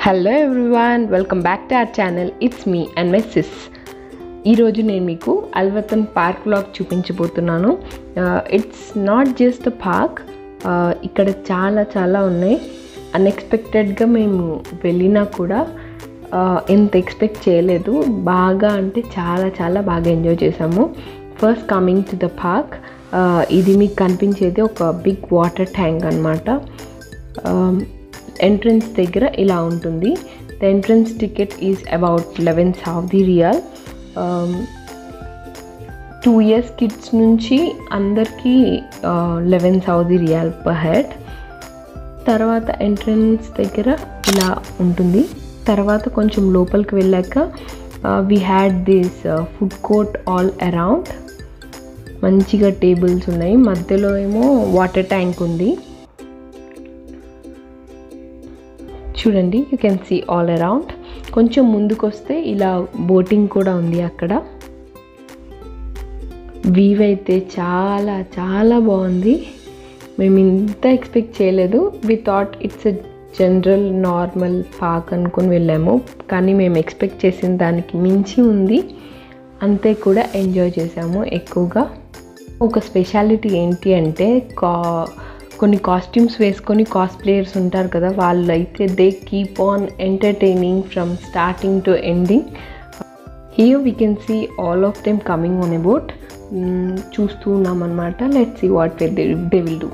Hello everyone, welcome back to our channel. It's me and my sis. ఈరోజు నేను మీకు Alwatan park vlog చూపించబోతున్నాను. It's not just a park, ఇక్కడ చాలా ఉన్నాయి. అన్ఎక్స్పెక్టెడ్గా మేము వెళ్ళినా కూడా ఎంత ఎక్స్పెక్ట్ చేయలేదు. బాగా అంటే చాలా బాగా ఎంజాయ్ చేసాము. First coming to the park, ఇది మీకు కనిపించేది ఒక బిగ్ వాటర్ ట్యాంక్ అన్నమాట. ఎంట్రన్స్ దగ్గర ఇలా ఉంటుంది. The entrance ticket is about 11 Saudi Riyal. 2 years kids నుంచి అందరికీ 11 Saudi Riyal per head. తర్వాత ఎంట్రన్స్ దగ్గర ఇలా ఉంటుంది. తర్వాత కొంచెం లోపలికి వెళ్ళాక we had this food court all around. మంచిగా టేబుల్స్ ఉన్నాయి, మధ్యలో ఏమో వాటర్ ట్యాంక్ ఉంది. చూడండి, you can see all around. కొంచెం ముందుకు వస్తే ఇలా బోటింగ్ కూడా ఉంది అక్కడ. వ్యూ అయితే చాలా బాగుంది. మేము ఇంత ఎక్స్పెక్ట్ చేయలేదు. We thought it's a general normal park అనుకుని వెళ్ళాము, కానీ మేము ఎక్స్పెక్ట్ చేసిన దానికి మించి ఉంది. అంతే కూడా ఎంజాయ్ చేసాము ఎక్కువగా. ఒక స్పెషాలిటీ ఏంటి అంటే కొన్ని కాస్ట్యూమ్స్ వేసుకొని కాస్ప్లేయర్స్ ఉంటారు కదా, వాళ్ళైతే they keep on entertaining from starting to ending. Here we can see all of them coming on a boat. చూస్తూ ఉన్నాం అనమాట. Let's see what they will do.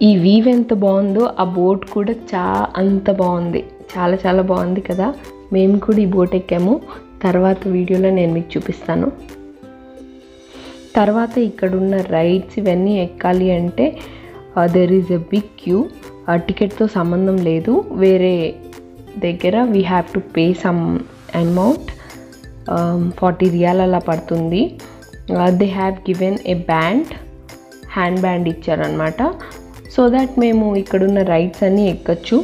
ఈ వీవ్ ఎంత బాగుందో, ఆ బోట్ కూడా అంత బాగుంది. చాలా బాగుంది కదా. మేము కూడా ఈ బోట్ ఎక్కాము. తర్వాత వీడియోలో నేను మీకు చూపిస్తాను. తర్వాత ఇక్కడున్న రైడ్స్ ఇవన్నీ ఎక్కాలి అంటే there is a big queue. టికెట్తో సంబంధం లేదు. వేరే దగ్గర we have to pay some amount, 40 Riyal అలా పడుతుంది. They have given a hand band ఇచ్చారనమాట. సో దట్ మేము ఇక్కడున్న రైడ్స్ అన్నీ ఎక్కచ్చు.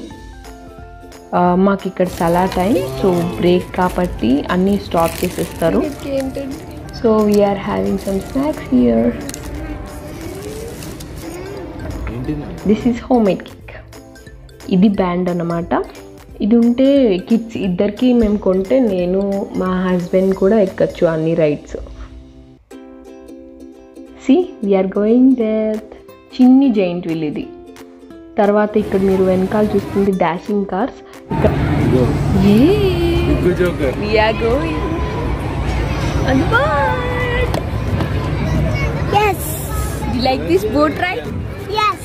మాకు ఇక్కడ చాలా టైం, సో బ్రేక్ కాబట్టి అన్నీ స్టాప్ చేసేస్తారు. So we're having some snacks here. This is home made cake. ఇది బ్యాండ్ అన్నమాట. ఇది ఉంటే కిడ్స్ ఇద్దరికి మేము కొంటే నేను మా హస్బెండ్ కూడా ఎక్కచ్చు అన్ని rides. See we're going there. చిన్ని జైంట్ వీల్ ఇది. తర్వాత ఇక్కడ మీరు వెనకాల చూస్తుంది డాషింగ్ కార్స్. ఇక్కడ we're going on the boat. Yes. You like this boat ride? Yes.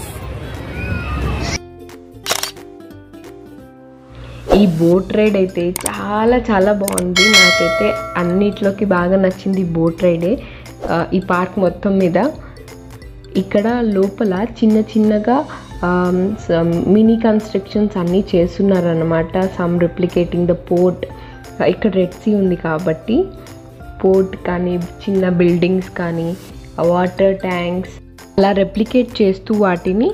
ఈ బోట్ రైడ్ అయితే చాలా బాగుంది. నాకైతే అన్నిట్లోకి బాగా నచ్చింది ఈ బోట్ రైడే. ఈ పార్క్ మొత్తం మీద ఇక్కడ లోపల చిన్నగా మినీ కన్స్ట్రక్షన్స్ అన్నీ చేస్తున్నారన్నమాట. Some replicating the port. ఇక్కడ రెడ్ సీ ఉంది కాబట్టి పోర్ట్ కానీ చిన్న బిల్డింగ్స్ కానీ వాటర్ ట్యాంక్స్ అలా రెప్లికేట్ చేస్తూ వాటిని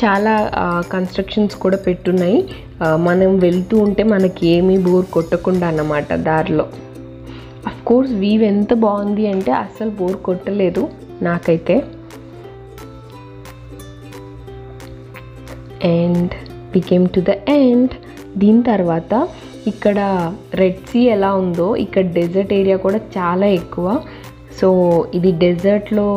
చాలా కన్స్ట్రక్షన్స్ కూడా పెట్టున్నాయి. మనం వెళ్తూ ఉంటే మనకి ఏమీ బోర్ కొట్టకుండా అన్నమాట దారిలో. అఫ్కోర్స్ వీవ్ ఎంత బాగుంది అంటే అస్సలు బోర్ కొట్టలేదు నాకైతే. And we came to the end. దీని తర్వాత ఇక్కడ రెడ్ సీ ఎలా ఉందో ఇక్కడ డెజర్ట్ ఏరియా కూడా చాలా ఎక్కువ. సో ఇది డెజర్ట్లో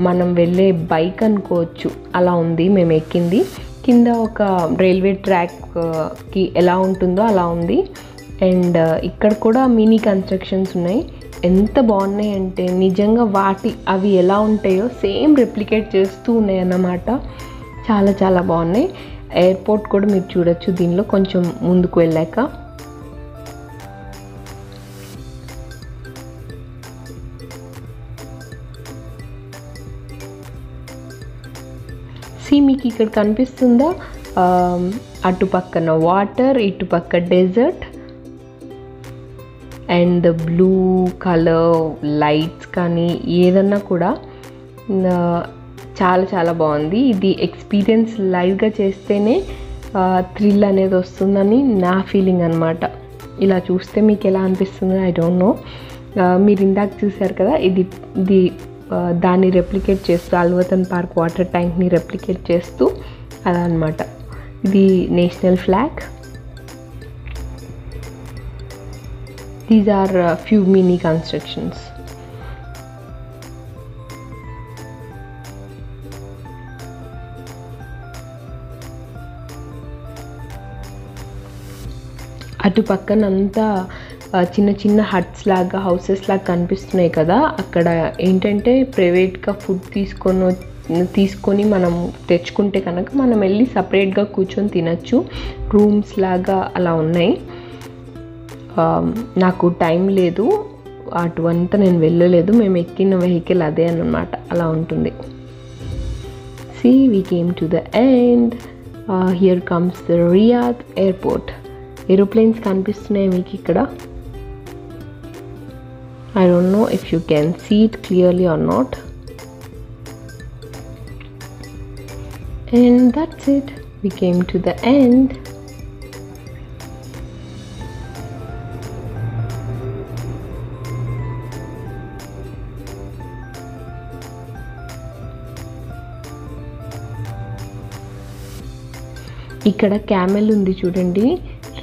మనం వెళ్ళే బైక్ అనుకోవచ్చు, అలా ఉంది మేము ఎక్కింది. కింద ఒక రైల్వే ట్రాక్కి ఎలా ఉంటుందో అలా ఉంది. అండ్ ఇక్కడ కూడా మినీ కన్స్ట్రక్షన్స్ ఉన్నాయి. ఎంత బాగున్నాయి అంటే నిజంగా అవి ఎలా ఉంటాయో సేమ్ రెప్లికేట్ చేస్తూ ఉన్నాయి అన్నమాట. చాలా చాలా బాగున్నాయి. ఎయిర్పోర్ట్ కూడా మీరు చూడొచ్చు దీనిలో కొంచెం ముందుకు వెళ్ళాక. మీకు ఇక్కడ కనిపిస్తుందా, అటు పక్కన వాటర్, ఇటు పక్క desert and blue colour lights కానీ ఏదన్నా కూడా చాలా చాలా బాగుంది. ఇది ఎక్స్పీరియన్స్ లైవ్గా చేస్తేనే థ్రిల్ అనేది వస్తుందని నా ఫీలింగ్ అనమాట. ఇలా చూస్తే మీకు ఎలా అనిపిస్తుందో ఐ డోంట్ నో. మీరు ఇందాక చూసారు కదా, ఇది దాన్ని రెప్లికేట్ చేస్తూ అల్వర్తన్ పార్క్ వాటర్ ట్యాంక్ని రెప్లికేట్ చేస్తూ అలా అనమాట. ఇది national flag. These are few mini constructions. అటు పక్కనంతా చిన్న చిన్న హట్స్ లాగా, హౌసెస్ లాగా కనిపిస్తున్నాయి కదా. అక్కడ ఏంటంటే ప్రైవేట్గా ఫుడ్ తీసుకొని మనం తెచ్చుకుంటే కనుక మనం వెళ్ళి సపరేట్గా కూర్చొని తినచ్చు. రూమ్స్ లాగా అలా ఉన్నాయి. నాకు టైం లేదు, అటువంతా నేను వెళ్ళలేదు. మేము ఎక్కిన వెహికల్ అదే అన్నమాట, అలా ఉంటుంది. See, we came to the end. Here comes the Riyadh airport. Aeroplanes కనిపిస్తున్నాయి మీకు ఇక్కడ. I don't know if you can see it clearly or not. And that's it. We came to the end. ఇక్కడ camel ఉంది చూడండి,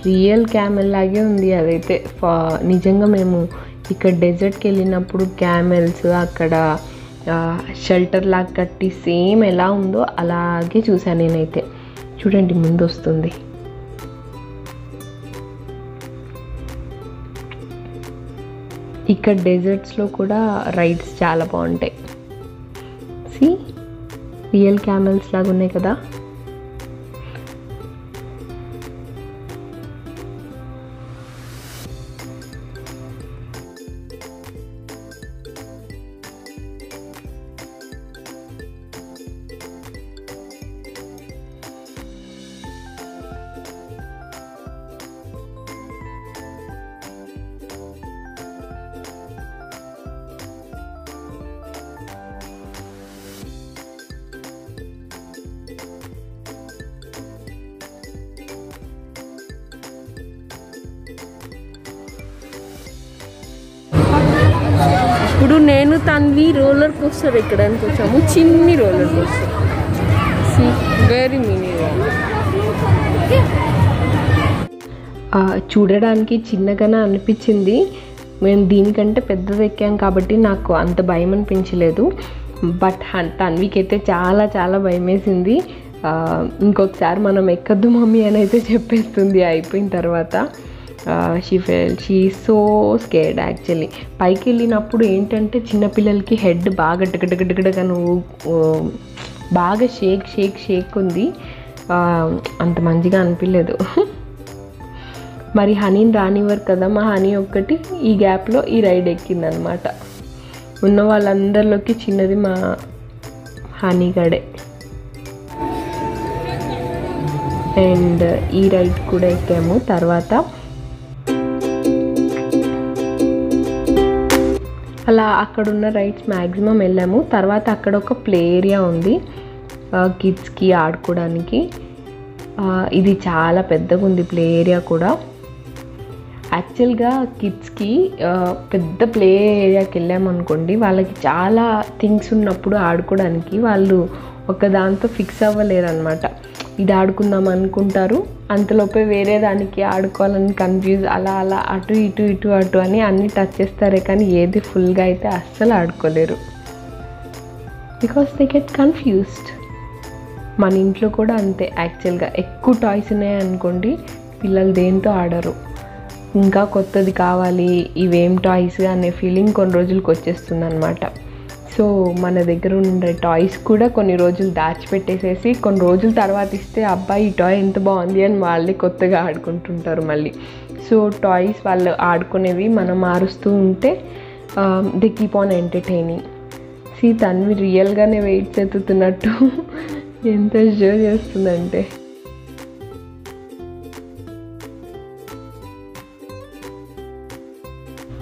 real camel లాగే ఉంది. అదైతే నిజంగా మేము ఇక్కడ డెజర్ట్కి వెళ్ళినప్పుడు క్యామెల్స్ అక్కడ షెల్టర్ లాగా కట్టి సేమ్ ఎలా ఉందో అలాగే చూసాను నేనైతే. చూడండి ముందు వస్తుంది. ఇక్కడ డెజర్ట్స్లో కూడా రైడ్స్ చాలా బాగుంటాయి. సి రియల్ క్యామెల్స్ లాగా ఉన్నాయి కదా. ఇప్పుడు నేను తన్వి రోలర్ కోస్టర్ ఎక్కడానికి వచ్చాము. చిన్ని రోలర్ కోస్టర్, వెరీ మినీ. చూడడానికి చిన్నగానే అనిపించింది. మేము దీనికంటే పెద్దది ఎక్కాం కాబట్టి నాకు అంత భయం అనిపించలేదు. బట్ తన్వికి అయితే చాలా చాలా భయం వేసింది. ఇంకొకసారి మనం ఎక్కద్దు మమ్మీ అని అయితే చెప్పేస్తుంది అయిపోయిన తర్వాత. She so scared actually. పైకి వెళ్ళినప్పుడు ఏంటంటే చిన్నపిల్లలకి హెడ్ బాగా టికటికటికగా బాగా షేక్ ఉంది. అంత మంచిగా అనిపించలేదు. మరి హనీని రానివ్వరు కదా, మా హనీ ఒక్కటి ఈ గ్యాప్లో ఈ రైడ్ ఎక్కిందనమాట. ఉన్న వాళ్ళందరిలోకి చిన్నది మా హనీ గడే. అండ్ ఈ రైడ్ కూడా ఎక్కాము. తర్వాత అలా అక్కడున్న రైడ్స్ మ్యాక్సిమం వెళ్ళాము. తర్వాత అక్కడ ఒక ప్లే ఏరియా ఉంది కిడ్స్కి ఆడుకోవడానికి. ఇది చాలా పెద్దగా ఉంది ప్లే ఏరియా కూడా. యాక్చువల్గా కిడ్స్కి పెద్ద ప్లే ఏరియాకి వెళ్ళామనుకోండి, వాళ్ళకి చాలా థింగ్స్ ఉన్నప్పుడు ఆడుకోవడానికి వాళ్ళు ఒక దాంతో ఫిక్స్ అవ్వలేరు అనమాట. ఇది ఆడుకుందాం అనుకుంటారు, అంతలోపే వేరే దానికి ఆడుకోవాలని కన్ఫ్యూజ్, అలా అలా అటు ఇటు అని అన్నీ టచ్ చేస్తారే కానీ ఏది ఫుల్గా అయితే అస్సలు ఆడుకోలేరు. Because they get confused. మన ఇంట్లో కూడా అంతే. యాక్చువల్గా ఎక్కువ టాయ్స్ ఉన్నాయనుకోండి, పిల్లలు దేంతో ఆడరు. ఇంకా కొత్తది కావాలి, ఇవేం టాయ్స్ అనే ఫీలింగ్ కొన్ని రోజులకు వచ్చేస్తుంది అనమాట. సో మన దగ్గర ఉండే టాయ్స్ కూడా కొన్ని రోజులు దాచిపెట్టేసేసి కొన్ని రోజుల తర్వాత ఇస్తే అబ్బాయి ఈ టాయ్ ఎంత బాగుంది అని వాళ్ళే కొత్తగా ఆడుకుంటుంటారు మళ్ళీ. సో టాయ్స్ వాళ్ళు ఆడుకునేవి మనం మారుస్తూ ఉంటే they keep on entertaining. Tanvi రియల్గానే వెయిట్ చేస్తున్నట్టు ఎంత షో చేస్తుందంటే.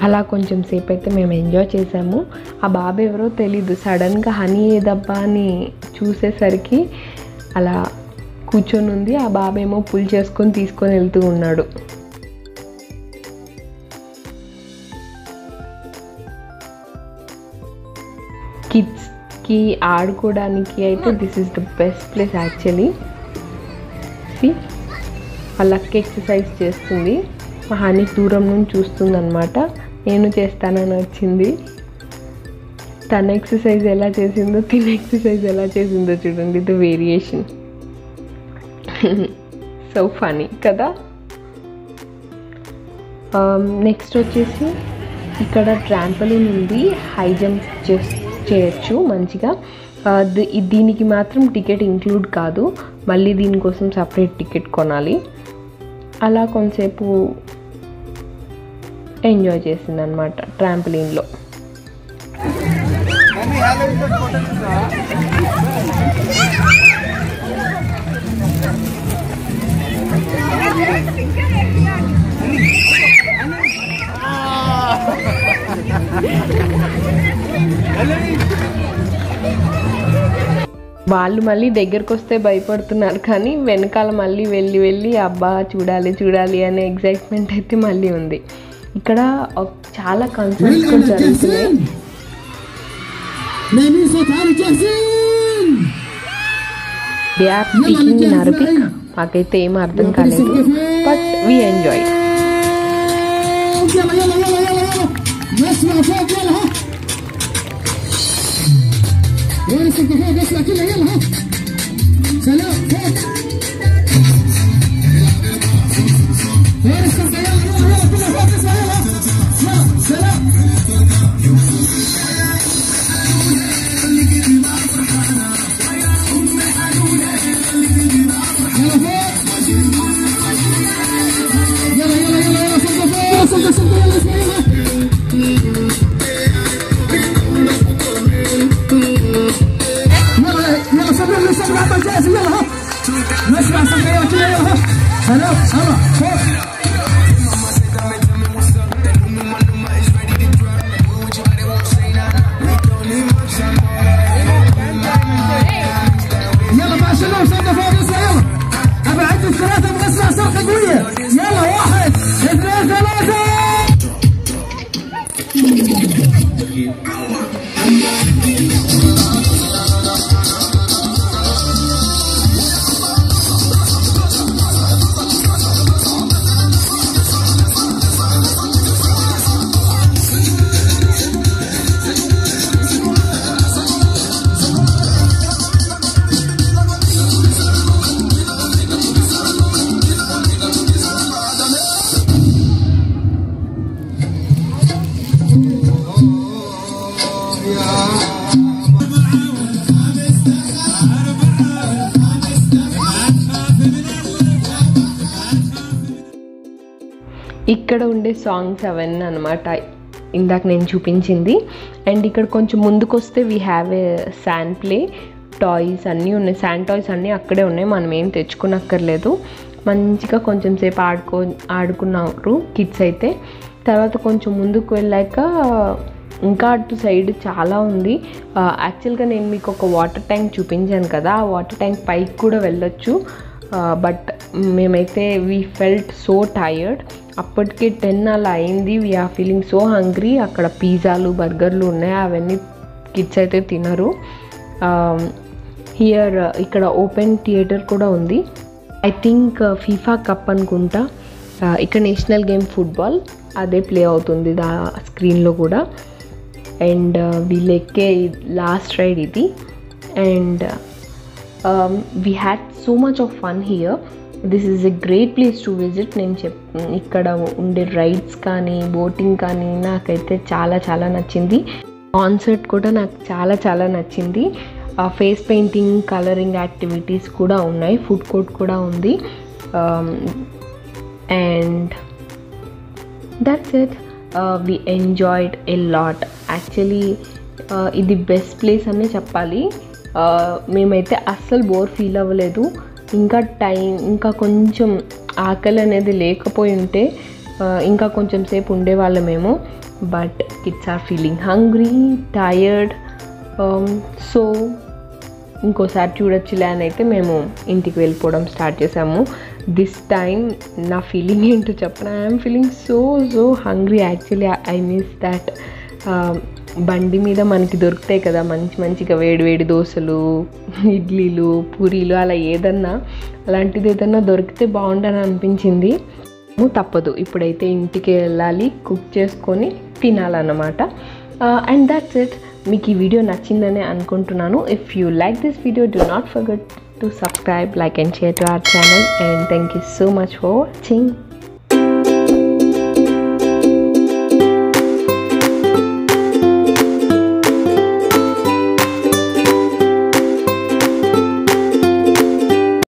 అలా కొంచెం సేపు అయితే మేము ఎంజాయ్ చేసాము. ఆ బాబు ఎవరో తెలీదు, సడన్గా హనీ ఏదబ్బా అని చూసేసరికి అలా కూర్చొని ఉంది. ఆ బాబు ఏమో పుల్ చేసుకొని తీసుకొని వెళ్తూ ఉన్నాడు. కిడ్స్కి ఆడుకోవడానికి అయితే this is the best place actually. వాళ్ళకి ఎక్సర్సైజ్ చేస్తుంది, మా హనీ దూరం నుంచి చూస్తుంది అనమాట. నేను చేస్తానని వచ్చింది. తన ఎక్సర్సైజ్ ఎలా చేసిందో తిన ఎక్సర్సైజ్ ఎలా చేసిందో చూడండి, ద వేరియేషన్. సో ఫనీ కదా. నెక్స్ట్ వచ్చేసి ఇక్కడ ట్రాంపోలిన్ ఉంది, హై జంప్ చేయొచ్చు మంచిగా. దీనికి మాత్రం టికెట్ ఇంక్లూడ్ కాదు, మళ్ళీ దీనికోసం సపరేట్ టికెట్ కొనాలి. అలా కొంతసేపు ఎంజాయ్ చేసింది అనమాట ట్రాంపోలిన్లో. వాళ్ళు మళ్ళీ దగ్గరకు వస్తే భయపడుతున్నారు, కానీ వెనకాల మళ్ళీ వెళ్ళి అబ్బా చూడాలి చూడాలి అనే ఎగ్జైట్మెంట్ అయితే మళ్ళీ ఉంది. ఇక్కడ చాలా కన్సర్న్స్ కూడా జరుగుతున్నాయి. They are speaking in Arabic. మాకైతే ఏం అర్థం కాలేదు, బట్ వీ ఎంజాయ్. ఇక్కడ ఉండే సాంగ్స్ అవన్నీ అనమాట ఇందాక నేను చూపించింది. అండ్ ఇక్కడ కొంచెం ముందుకు వస్తే we have a sand play. Toys అన్నీ ఉన్నాయి, శాండ్ టాయ్స్ అన్నీ అక్కడే ఉన్నాయి, మనం ఏం తెచ్చుకోనక్కర్లేదు. మంచిగా కొంచెం సేపు ఆడుకున్నారు కిడ్స్ అయితే. తర్వాత కొంచెం ముందుకు వెళ్ళాక ఇంకా అటు సైడ్ చాలా ఉంది. యాక్చువల్గా నేను మీకు ఒక వాటర్ ట్యాంక్ చూపించాను కదా, ఆ వాటర్ ట్యాంక్ పైకి కూడా వెళ్ళొచ్చు. బట్ మేమైతే వీ ఫెల్ట్ సో టైర్డ్. అప్పటికే 10 అలా అయింది. We're feeling so hungry. అక్కడ పిజ్జాలు బర్గర్లు ఉన్నాయి, అవన్నీ కిడ్స్ అయితే తినరు. ఇక్కడ ఓపెన్ థియేటర్ కూడా ఉంది. ఐ థింక్ ఫీఫా కప్ అనుకుంటా. ఇక్కడ నేషనల్ గేమ్ ఫుట్బాల్ అదే ప్లే అవుతుంది స్క్రీన్లో కూడా. అండ్ వీళ్ళు ఎక్కే లాస్ట్ రైడ్ ఇది. And we had so much of fun here. This is a great place to visit. నేను ఇక్కడ ఉండే రైడ్స్ కానీ బోటింగ్ కానీ నాకైతే చాలా చాలా నచ్చింది. కాన్సర్ట్ కూడా నాకు చాలా చాలా నచ్చింది. ఫేస్ పెయింటింగ్, కలరింగ్ యాక్టివిటీస్ కూడా ఉన్నాయి, ఫుడ్ కోర్ట్ కూడా ఉంది. And that's it. We enjoyed a lot. Actually ఇది బెస్ట్ ప్లేస్ అనే చెప్పాలి. మేమైతే అస్సలు బోర్ ఫీల్ అవ్వలేదు. ఇంకా కొంచెం ఆకలి అనేది లేకపోయి ఉంటే ఇంకా కొంచెం సేపు ఉండేవాళ్ళమేమో. But kids are feeling hungry, tired. So ఇంకోసారి చూడొచ్చులే అని అయితే మేము ఇంటికి వెళ్ళిపోవడం స్టార్ట్ చేసాము. దిస్ టైమ్ నా ఫీలింగ్ ఏంటో చెప్పను. I'm feeling so hungry. Actually I miss that. బండి మీద మనకి దొరుకుతాయి కదా మంచిగా వేడి దోశలు, ఇడ్లీలు, పూరీలు, అలా అలాంటిది ఏదన్నా దొరికితే బాగుండని అనిపించింది. తప్పదు, ఇప్పుడైతే ఇంటికి వెళ్ళాలి, కుక్ చేసుకొని తినాలన్నమాట. And that's it. మీకు ఈ వీడియో నచ్చిందని అనుకుంటున్నాను. If you like this video, do not forget to subscribe, like and share to our channel, and thank you so much for watching.